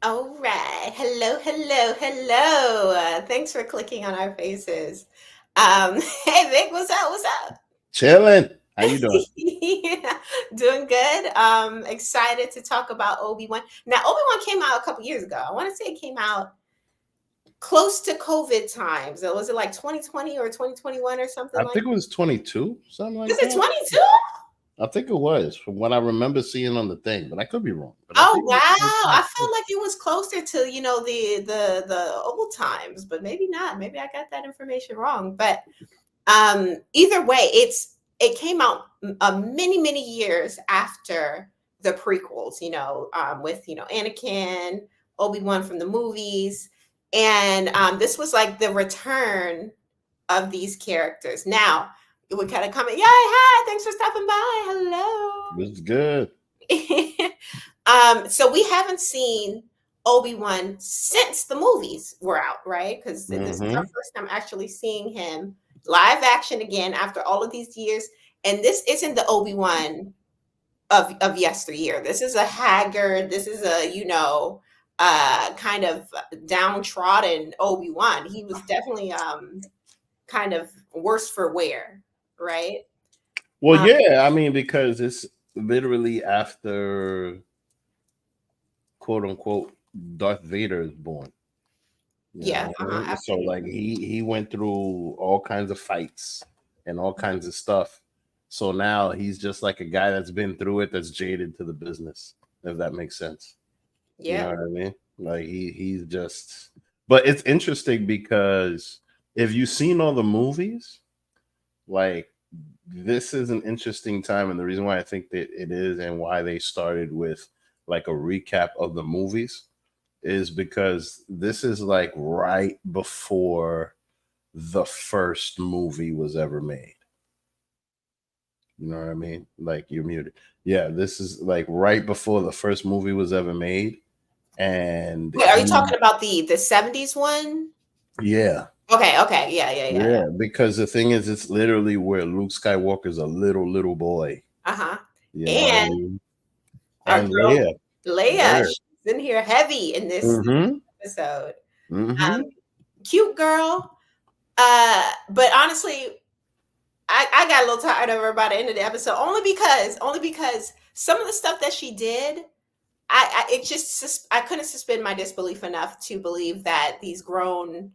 All right. Hello, hello, hello. Thanks for clicking on our faces. Hey, Vic, what's up? What's up? Chilling. How you doing? Yeah, doing good. Excited to talk about Obi-Wan. Now, Obi-Wan came out a couple years ago. I want to say it came out close to COVID times. Was it like 2020 or 2021 or something I like think it was 22, something that? Is like it that. 22? I think it was from what I remember seeing on the thing, but I could be wrong. But I Oh think it wow. was I 22. felt like it was closer to, the old times, but maybe not. Maybe I got that information wrong. But either way, it came out many years after the prequels, with Anakin, Obi-Wan from the movies, and this was like the return of these characters. Now it would kind of come in, yeah, hi, thanks for stopping by, hello. It was good. So we haven't seen Obi-Wan since the movies were out, right? Because this is our Hmm. first time actually seeing him live action again after all of these years. And this isn't the Obi-Wan of yesteryear. This is a haggard, this is a, kind of downtrodden Obi-Wan. He was definitely kind of worse for wear, right? Well, Um, yeah, I mean, because it's literally after quote unquote Darth Vader is born. You know yeah, what I mean? after So he like he went through all kinds of fights and all kinds of stuff. So now he's just like a guy that's been through it, that's jaded to the business, if that makes sense. You know yeah. what I mean? Like he's just, but it's interesting because if you've seen all the movies, like this is an interesting time, and the reason why I think that it is and why they started with like a recap of the movies is because this is like right before the first movie was ever made. You know what I mean? Like you're muted. Yeah, this is like right before the first movie was ever made, and Wait, are you he talking about the 70s one? yeah. Okay, okay. Yeah, yeah, yeah, yeah. Yeah, because the thing is, it's literally where Luke Skywalker's a little boy. Uh-huh. You know what I And mean? our And girl Leia, Leia, word. she's in here heavy in this Mm-hmm. episode. Mm-hmm. Cute girl. But honestly, I got a little tired of her by the end of the episode, only because some of the stuff that she did, I couldn't suspend my disbelief enough to believe that these grown,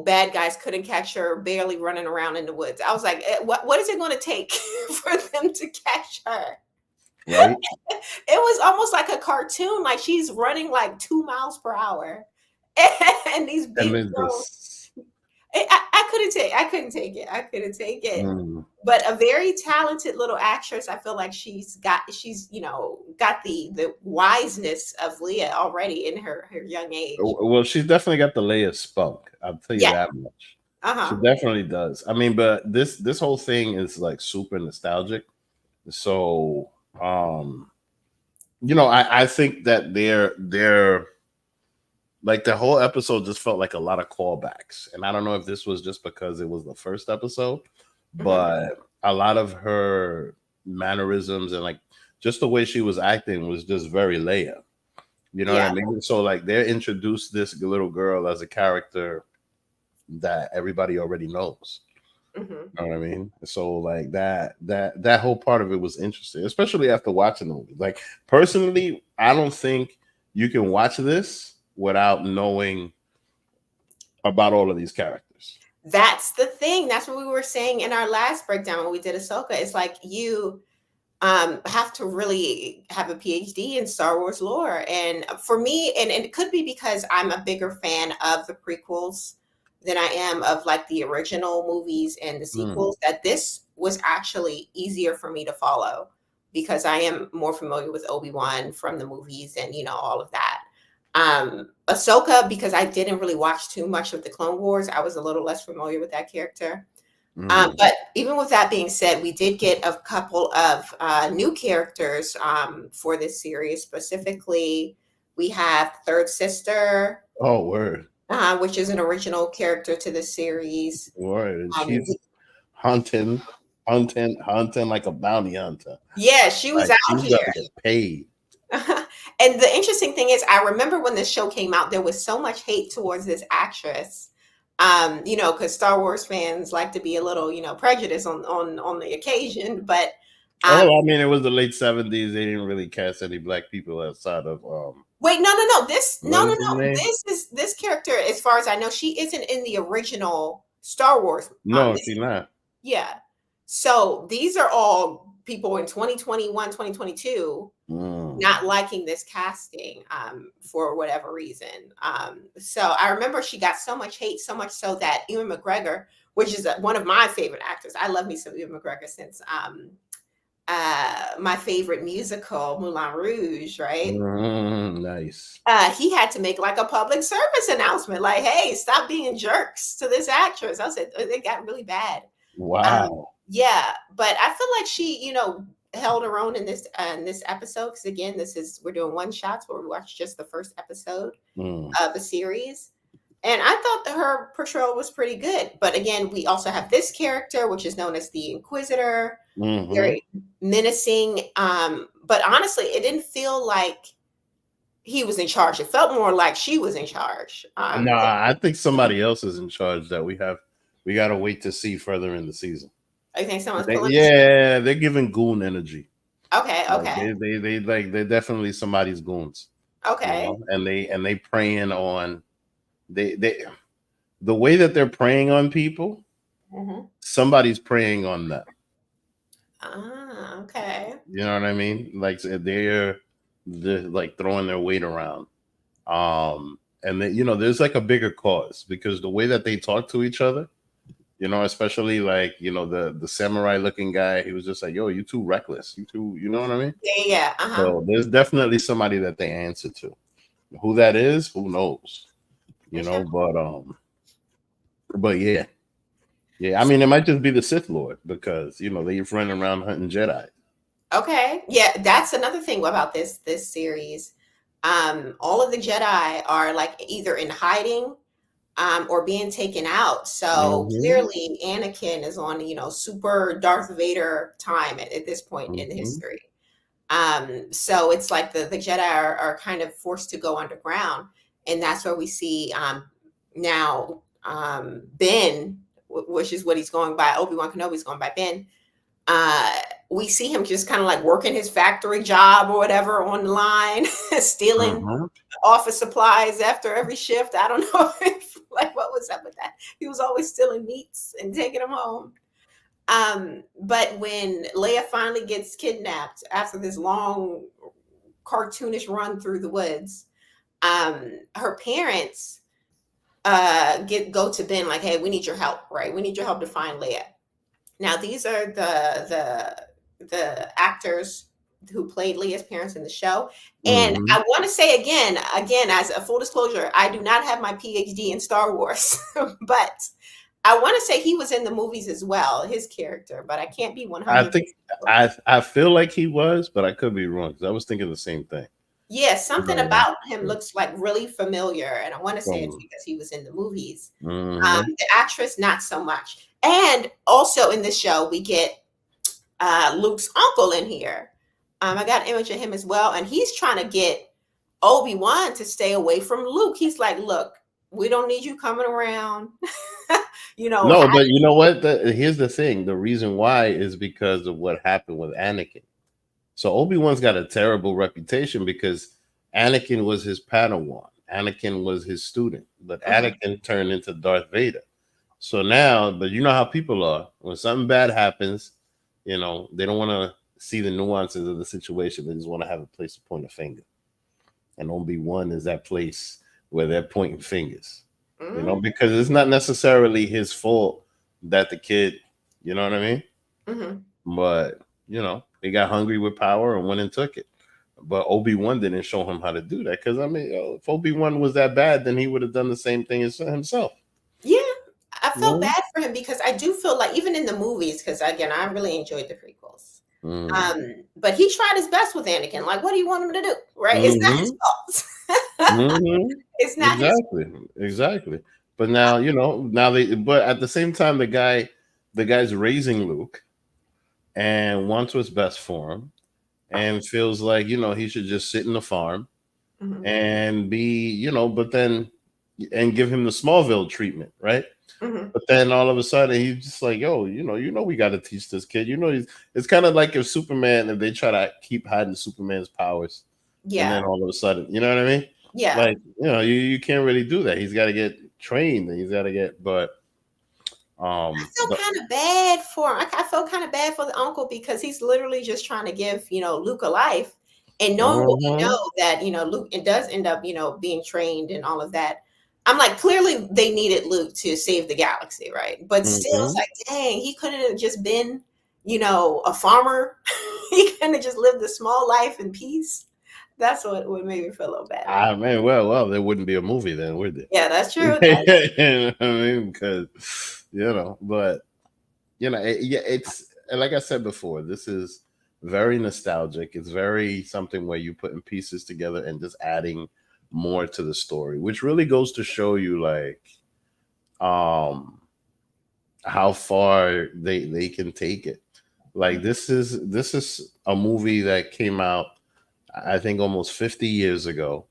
bad guys couldn't catch her barely running around in the woods. I was like, what is it going to take for them to catch her? Right. It was almost like a cartoon, like she's running like 2 miles per hour, and these And big then girls. this. I couldn't take it. Mm. But a very talented little actress. I feel like she's got the wiseness of Leah already in her young age. Well, she's definitely got the Leia spunk. I'll tell you Yeah. that much. Uh She huh. definitely does. I mean, but this whole thing is like super nostalgic. So, um, I think that they're like the whole episode just felt like a lot of callbacks, and I don't know if this was just because it was the first episode, Hmm. but a lot of her mannerisms and like just the way she was acting was just very Leia. You know what Yeah. I mean? So like they introduced this little girl as a character that everybody already knows. Hmm. You know what I mean? So like that whole part of it was interesting, especially after watching the movie. Like personally, I don't think you can watch this without knowing about all of these characters. That's the thing. That's what we were saying in our last breakdown when we did Ahsoka. It's like you have to really have a PhD in Star Wars lore. And for me, and it could be because I'm a bigger fan of the prequels than I am of like the original movies and the Mm. sequels, that this was actually easier for me to follow because I am more familiar with Obi-Wan from the movies and, all of that. Ahsoka, because I didn't really watch too much of the Clone Wars, I was a little less familiar with that character. Mm. But even with that being said, we did get a couple of new characters for this series. Specifically, we have Third Sister, Oh, word, which is an original character to the series. word. And Um, she's hunting, hunting like a bounty hunter. yeah, she was Like out she's got here. to get paid. And the interesting thing is, I remember when this show came out, there was so much hate towards this actress. Because Star Wars fans like to be a little, prejudiced on the occasion. But um, Oh, I mean, it was the late 70s. They didn't really cast any black people outside of wait, no, no, no. what is his No. name? This character, as far as I know, she isn't in the original Star Wars. No, she not. Yeah. So these are all people in 2021, 2022 Mm. not liking this casting for whatever reason. So I remember she got so much hate, so much so that Ewan McGregor, which is one of my favorite actors, I love me some Ewan McGregor since my favorite musical, Moulin Rouge, right? Nice. He had to make like a public service announcement, like, "Hey, stop being jerks to this actress." I said it got really bad. Wow. Yeah, but I feel like she, held her own in this episode because again, we're doing one shots where we watched just the first episode Mm. of the series, and I thought that her portrayal was pretty good. But again, we also have this character, which is known as the Inquisitor, very menacing. But honestly, it didn't feel like he was in charge. It felt more like she was in charge. No, I think somebody else is in charge that we got to wait to see further in the season. I think someone's They, pulling. yeah, they're giving goon energy. Okay. Like, Okay. they're definitely somebody's goons. Okay. And they preying on they the way that they're preying on people, somebody's preying on them. Ah, okay. You know what I mean? Like they're like throwing their weight around. And there's like a bigger cause because the way that they talk to each other, especially like, the samurai looking guy, he was just like, yo, you too reckless. You too, you know what I mean? Yeah. So there's definitely somebody that they answer to. Who that is, who knows? But yeah. Yeah, I mean, it might just be the Sith Lord because they're running around hunting Jedi. Okay. Yeah, that's another thing about this series. All of the Jedi are like either in hiding or being taken out. So clearly Anakin is on, super Darth Vader time at this point in history. So it's like the Jedi are kind of forced to go underground. And that's where we see now Ben, which is what he's going by. Obi-Wan Kenobi's going by Ben. We see him just kind of like working his factory job or whatever on the line, stealing office supplies after every shift. I don't know like what was up with that. He was always stealing meats and taking them home. But when Leia finally gets kidnapped after this long cartoonish run through the woods, her parents go to Ben like, "Hey, we need your help, right? We need your help to find Leia." Now, these are the actors who played Leia's parents in the show. And I want to say again, as a full disclosure, I do not have my PhD in Star Wars, but I want to say he was in the movies as well, his character, but I can't be 100%. I think I feel like he was, but I could be wrong because I was thinking the same thing. Yeah, something about him looks like really familiar, and I want to say it's because he was in the movies. The actress, not so much. And also in this show, we get Luke's uncle in here. I got an image of him as well, and he's trying to get Obi-Wan to stay away from Luke. He's like, "Look, we don't need you coming around." No, but you know what? Here's the thing. The reason why is because of what happened with Anakin. So Obi-Wan's got a terrible reputation because Anakin was his Padawan. Anakin was his student, but Anakin turned into Darth Vader. So now, but you know how people are. When something bad happens, they don't want to see the nuances of the situation. They just want to have a place to point a finger. And Obi-Wan is that place where they're pointing fingers. Because it's not necessarily his fault that the kid, you know what I mean? But, he got hungry with power and went and took it. But Obi-Wan didn't show him how to do that. Because, I mean, if Obi-Wan was that bad, then he would have done the same thing as himself. Yeah, I felt bad for him because I do feel like even in the movies, because, again, I really enjoyed the prequels. But he tried his best with Anakin. Like, what do you want him to do? Right? It's not his fault. It's not exactly. But now, but at the same time, the guy's raising Luke and wants what's best for him. and feels like he should just sit in the farm Mhm. and be but then and give him the Smallville treatment, right? Mhm. But then all of a sudden he's just like, yo, we got to teach this kid. It's kind of like if they try to keep hiding Superman's powers, and Yeah. then all of a sudden, you know what I mean? Yeah. Like, you can't really do that. He's got to get trained, and he's got to get, but I feel but kind of bad for him. I feel kind of bad for the uncle because he's literally just trying to give, Luke a life. And knowing what we Mhm. know that, Luke it does end up, being trained and all of that. I'm like, clearly they needed Luke to save the galaxy, right? But still, it's Mhm. like, dang, he couldn't have just been, a farmer. He couldn't have just lived a small life in peace. That's what made me feel a little bad about it. Ah, man, well, there wouldn't be a movie then, would there? Yeah, that's true. You know what I mean? Because but yeah, it's like I said before, this is very nostalgic. It's very something where you're putting pieces together and just adding more to the story, which really goes to show you like um how far they can take it. Like this is a movie that came out, I think, almost 50 years ago,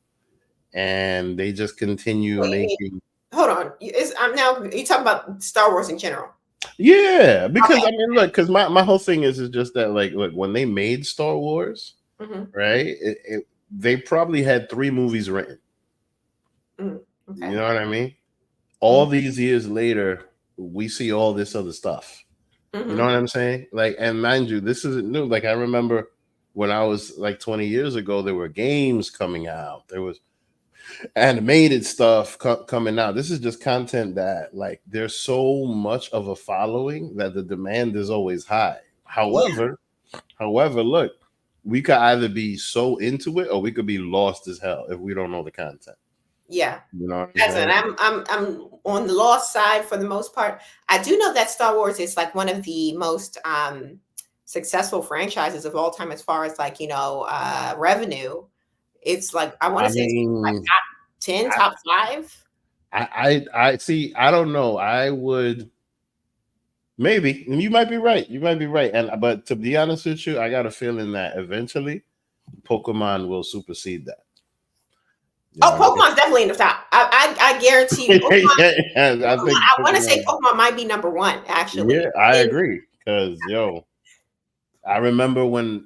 and they just continue Wait, making. hold on. I'm now you talking about Star Wars in general. Yeah, because Okay. I mean, look, because my whole thing is just that, like, look, when they made Star Wars, Mhm. right? They probably had three movies written. Mhm. You Okay. know what I mean? Mhm. All these years later, we see all this other stuff. You know Mhm. what I'm saying? Like, and mind you, this isn't new. Like, I remember when I was like 20 years ago, there were games coming out. There was animated stuff coming out. This is just content that, like, there's so much of a following that the demand is always high. Yeah. However, look, we could either be so into it or we could be lost as hell if we don't know the content. Yeah. You know what I'm As in, saying? I'm on the lost side for the most part. I do know that Star Wars is like one of the most successful franchises of all time as far as like, revenue. It's like I want I to say it's like mean, top 10, I, top 5. I see. I don't know. I would maybe, and you might be right. You might be right. And but to be honest with you, I got a feeling that eventually Pokemon will supersede that. You Oh, know what I mean? Pokemon's definitely in the top. I guarantee you, Yeah, I think I want to say Pokemon. Pokemon might be number one, Yeah, actually. I And agree. Because I remember when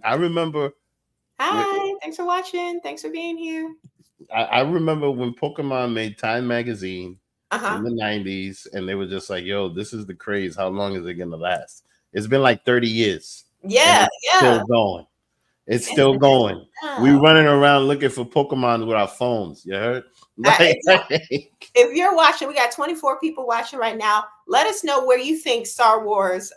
hi, thanks for watching. Thanks for being here. I remember when Pokemon made Time Magazine in Uh-huh. the 90s, and they were just like, yo, this is the craze. How long is it gonna last? It's been like 30 years and Yeah, it's yeah. still going. It's And still going. We yeah. running around looking for Pokemon with our phones. You heard? Like, Exactly. If you're watching, we got 24 people watching right now. Let us know where you think Star Wars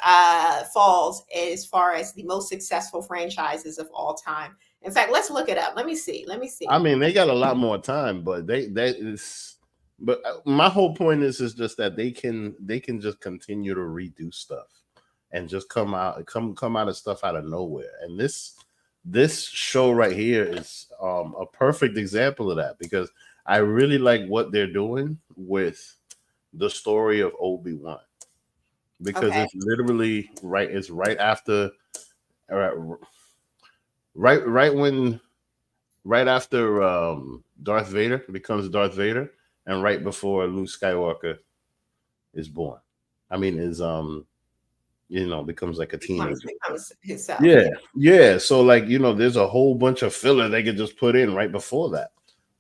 falls as far as the most successful franchises of all time. In fact, let's look it up. Let me see. Let me I see. mean, they got a lot more time, but that is. But my whole point is just that they can just continue to redo stuff and just come out of stuff out of nowhere. And this show right here is a perfect example of that because I really like what they're doing with the story of Obi-Wan because Okay. it's literally right. It's right after, uh, right when right after Darth Vader becomes Darth Vader, and right before Luke Skywalker is born. I mean, is becomes like a teenager. Becomes himself. Yeah, Yeah. yeah. So like there's a whole bunch of filler they could just put in right before that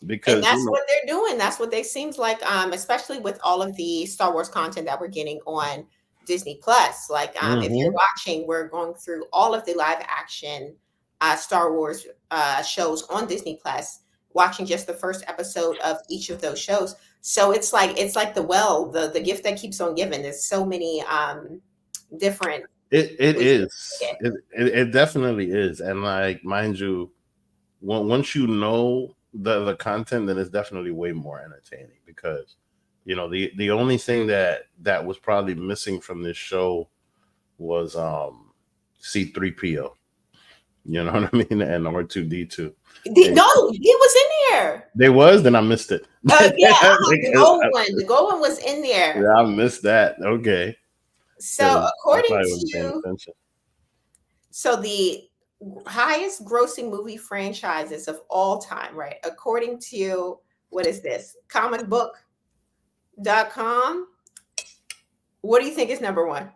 And because that's what they're doing. That's what they seems like, especially with all of the Star Wars content that we're getting on Disney Plus. Like, if you're Mhm. watching, we're going through all of the live action Star Wars shows on Disney Plus, watching just the first episode of each of those shows. So it's like the gift that keeps on giving. There's so many different it ways to is get. it definitely is, and like mind you, once you know the content, then it's definitely way more entertaining because the only thing that was probably missing from this show was C3PO. You know what I mean? And R2D2. They No, he was in there. they was, then I missed it. Yeah, the gold I, one. The gold one was in there. yeah, I missed that. Okay, So because I according probably wasn't paying to attention. so the highest grossing movie franchises of all time, right? According to, what is this? Comicbook.com. What do you think is number one?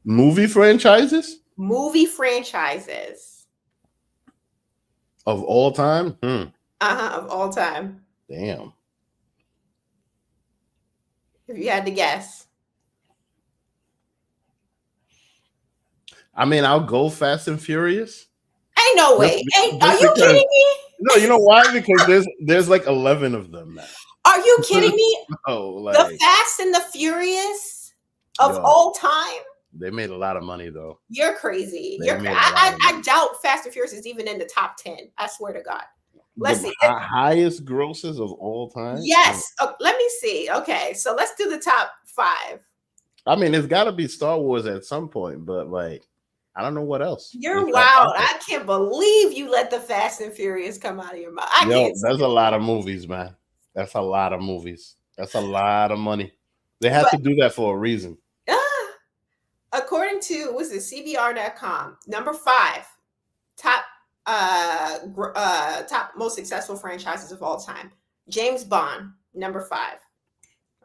Movie franchises Movie franchises. of all time. Of all time. Damn. If you had to guess. I mean, I'll go Fast and Furious. Ain't no Just, way. Are just you because. kidding me? No, you know why? Because there's like 11 of them now. Are you kidding me? Oh, The like Fast and the Furious of yo, all time? they made a lot of money though. You're crazy. They You're made a lot of I money. doubt Fast and Furious is even in the top 10. I swear to God. Let's The see. highest grosses of all time. Yes. Oh, let me see. Okay. So let's do the top 5. I mean, it's got to be Star Wars at some point, but like, I don't know what else. You're wild. I can't believe you let the Fast and Furious come out of your mouth. I can't. That's a lot of movies, man. That's a lot of movies. That's a lot of money. They have to do that for a reason. According to, what's it, CBR.com, number 5, top top most successful franchises of all time. James Bond, number 5,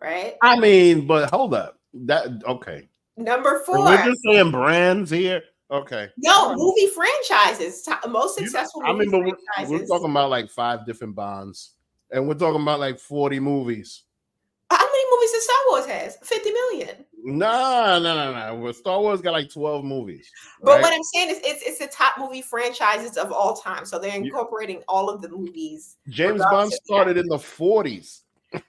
right? I mean, but hold up. That okay. Number 4. So we're just saying brands here. Okay. No, movie franchises. Most successful I mean, but franchises. we're talking about like 5 different Bonds, and we're talking about like 40 movies. How many movies does Star Wars has? 50 million. No. Well, Star Wars got like 12 movies. But right? what I'm saying is it's the top movie franchises of all time. So they're incorporating all of the movies. James Bond started in the 40s.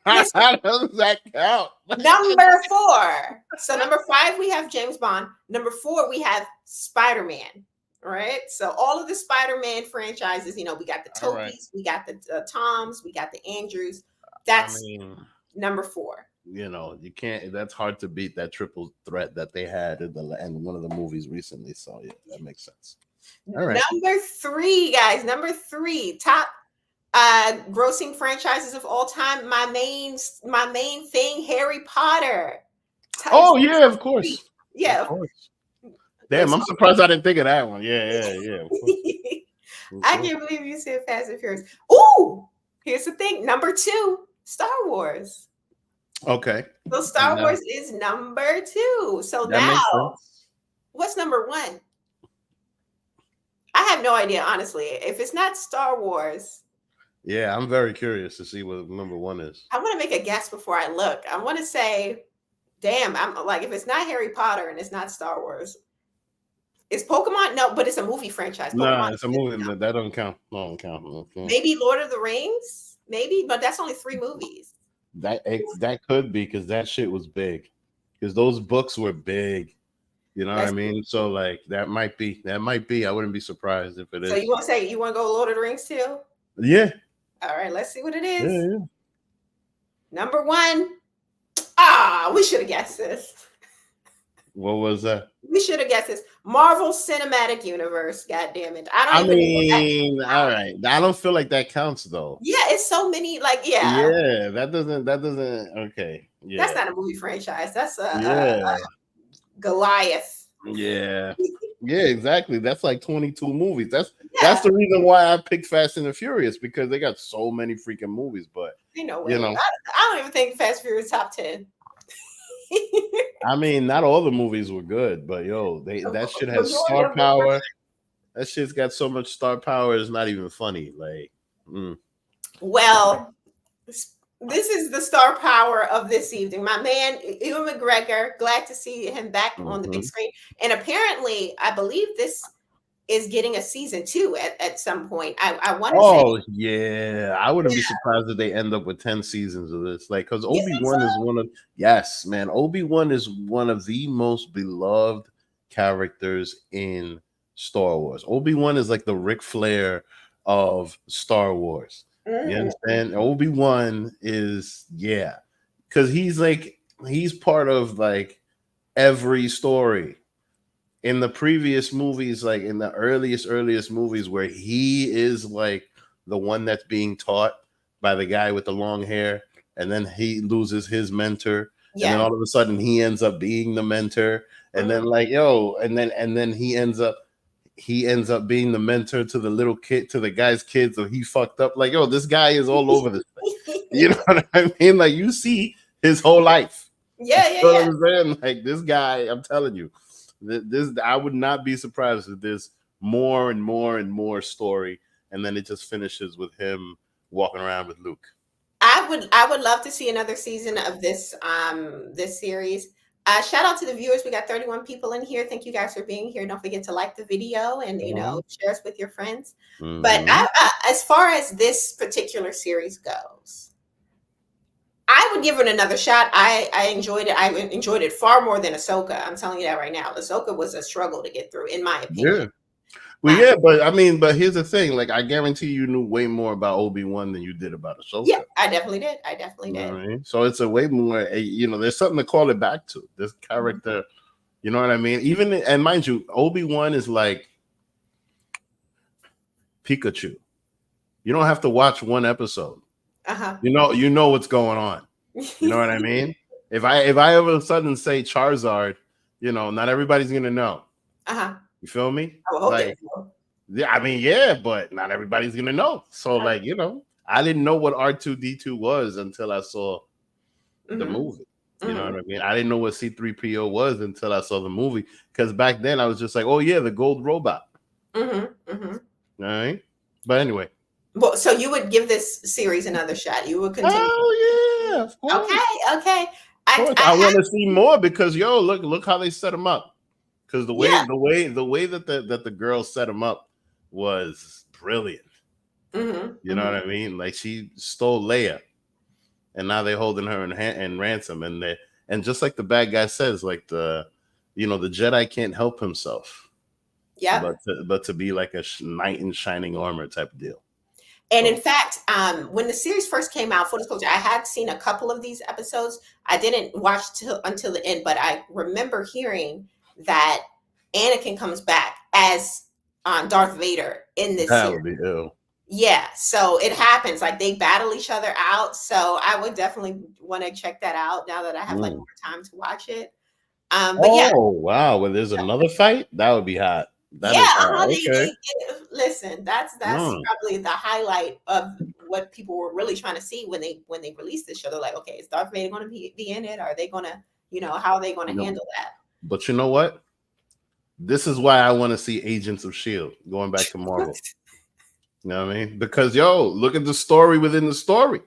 Listen, how does that count? Number 4. So number 5, we have James Bond. Number 4, we have Spider-Man. Right. So all of the Spider-Man franchises, we got the Tobies, right. We got the Toms, we got the Andrews. That's number 4. You can't. That's hard to beat that triple threat that they had in one of the movies recently. So yeah, that makes sense. All right. Number 3, guys. Number 3, top grossing franchises of all time. My main thing, Harry Potter. Oh yeah, of course. Yeah. Of course. Damn, I'm surprised I didn't think of that one. Yeah. I can't believe you said Fast and Furious. Ooh, here's the thing. Number 2, Star Wars. Okay. So Star Wars is number 2. So now, what's number 1? I have no idea, honestly. If it's not Star Wars. Yeah, I'm very curious to see what number 1 is. I want to make a guess before I look. I want to say, damn, I'm like, if it's not Harry Potter and it's not Star Wars, is Pokemon? No, but it's a movie franchise. No, it's a movie. That don't count. No, don't count. Okay. Maybe Lord of the Rings? Maybe, but that's only 3 movies. That could be, because that shit was big. Because those books were big. You know what I mean? So like that might be. I wouldn't be surprised if it is. So you want to go Lord of the Rings too? Yeah. All right, let's see what it is. Yeah. Number 1. We should have guessed this. What was that? We should have guessed this. Marvel Cinematic Universe. God damn it! All right. I don't feel like that counts though. Yeah, it's so many. Like, yeah, that doesn't. Okay. Yeah, that's not a movie franchise. That's a Goliath. Yeah. Yeah, exactly. That's like 22 movies. That's the reason why I picked Fast and the Furious, because they got so many freaking movies. But I don't even think Fast and Furious top 10. I mean, not all the movies were good, but that shit has star power. That shit's got so much star power, it's not even funny. Like, Well, this is the star power of this evening. My man, Ewan McGregor, glad to see him back on the big screen. And apparently, I believe this is getting a season 2 at some point. I want to say. Oh, yeah. I wouldn't be surprised if they end up with 10 seasons of this. Like, because Obi-Wan is Obi-Wan is one of the most beloved characters in Star Wars. Obi-Wan is like the Ric Flair of Star Wars. You understand? Obi-Wan is, because he's part of like every story. In the previous movies, like in the earliest movies, where he is like the one that's being taught by the guy with the long hair, and then he loses his mentor, and then all of a sudden he ends up being the mentor, and then and then he ends up he ends up being the mentor to the little kid, to the guy's kids, so he fucked up. Like, yo, this guy is all over this thing. You know what I mean? Like, you see his whole life. Yeah, You know yeah, what I'm saying? Like, this guy, I'm telling you, this I would not be surprised if there's more and more and more story, and then it just finishes with him walking around with Luke. I would love to see another season of this series. Shout out to the viewers. We got 31 people in here. Thank you guys for being here. Don't forget to like the video and share us with your friends. But as far as this particular series goes, I would give it another shot. I enjoyed it. I enjoyed it far more than Ahsoka. I'm telling you that right now. Ahsoka was a struggle to get through, in my opinion. Yeah. Well, yeah, but I mean, but here's the thing. Like, I guarantee you knew way more about Obi-Wan than you did about Ahsoka. Yeah, I definitely did. You know what I mean? So it's a way more, there's something to call it back to. This character, you know what I mean? Even, and mind you, Obi-Wan is like Pikachu. You don't have to watch one episode. You know what's going on. You know what I mean? If I all of a sudden say Charizard, not everybody's gonna know. You feel me? Like, yeah, I mean, yeah, but not everybody's gonna know. So, like, I didn't know what R2D2 was until I saw the movie. You know what I mean? I didn't know what C3PO was until I saw the movie. Because back then I was just like, oh yeah, the gold robot. All right. But anyway. Well, so you would give this series another shot. You would continue. Oh yeah, of course. Okay. I want to see more because look how they set him up. Because the way that the girl set him up was brilliant. You know what I mean? Like, she stole Leia, and now they're holding her in ransom. And just like the bad guy says, like, the Jedi can't help himself. Yeah. But to be like a knight in shining armor type of deal. And in fact, when the series first came out, full disclosure, I had seen a couple of these episodes. I didn't watch until the end, but I remember hearing that Anakin comes back as Darth Vader in this series. Would be ill. Yeah, so it happens. Like, they battle each other out. So I would definitely want to check that out now that I have like more time to watch it. But yeah. Oh wow! Well, there's another fight. That would be hot. Okay. Listen, that's probably the highlight of what people were really trying to see when they released this show. They're like, okay, is Darth Vader going to be in it? Are they going to, how are they going to handle that? But you know what? This is why I want to see Agents of S.H.I.E.L.D. going back to Marvel. You know what I mean? Because look at the story within the story.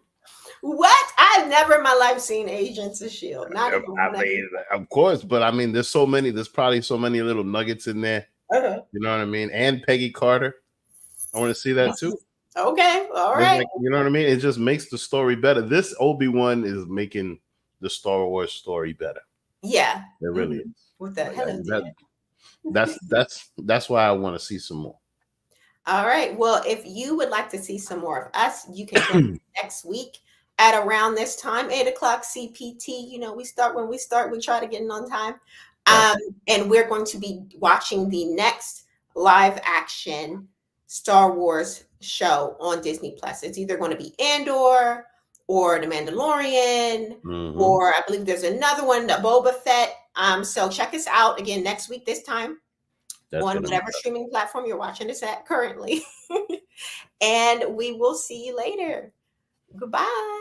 What? I've never in my life seen Agents of S.H.I.E.L.D. Of course, but I mean, there's probably so many little nuggets in there. You know what I mean? And Peggy Carter. I want to see that too. Okay. All right. Like, you know what I mean? It just makes the story better. This Obi-Wan is making the Star Wars story better. Yeah. It really is. What the hell? That's why I want to see some more. All right. Well, if you would like to see some more of us, you can join us next week at around this time, 8:00 CPT. We start when we start. We try to get in on time. And we're going to be watching the next live action Star Wars show on Disney Plus. It's either going to be Andor or The Mandalorian, or I believe there's another one, the Boba Fett. So check us out again next week, this time on whatever streaming platform you're watching this at currently. And we will see you later. Goodbye.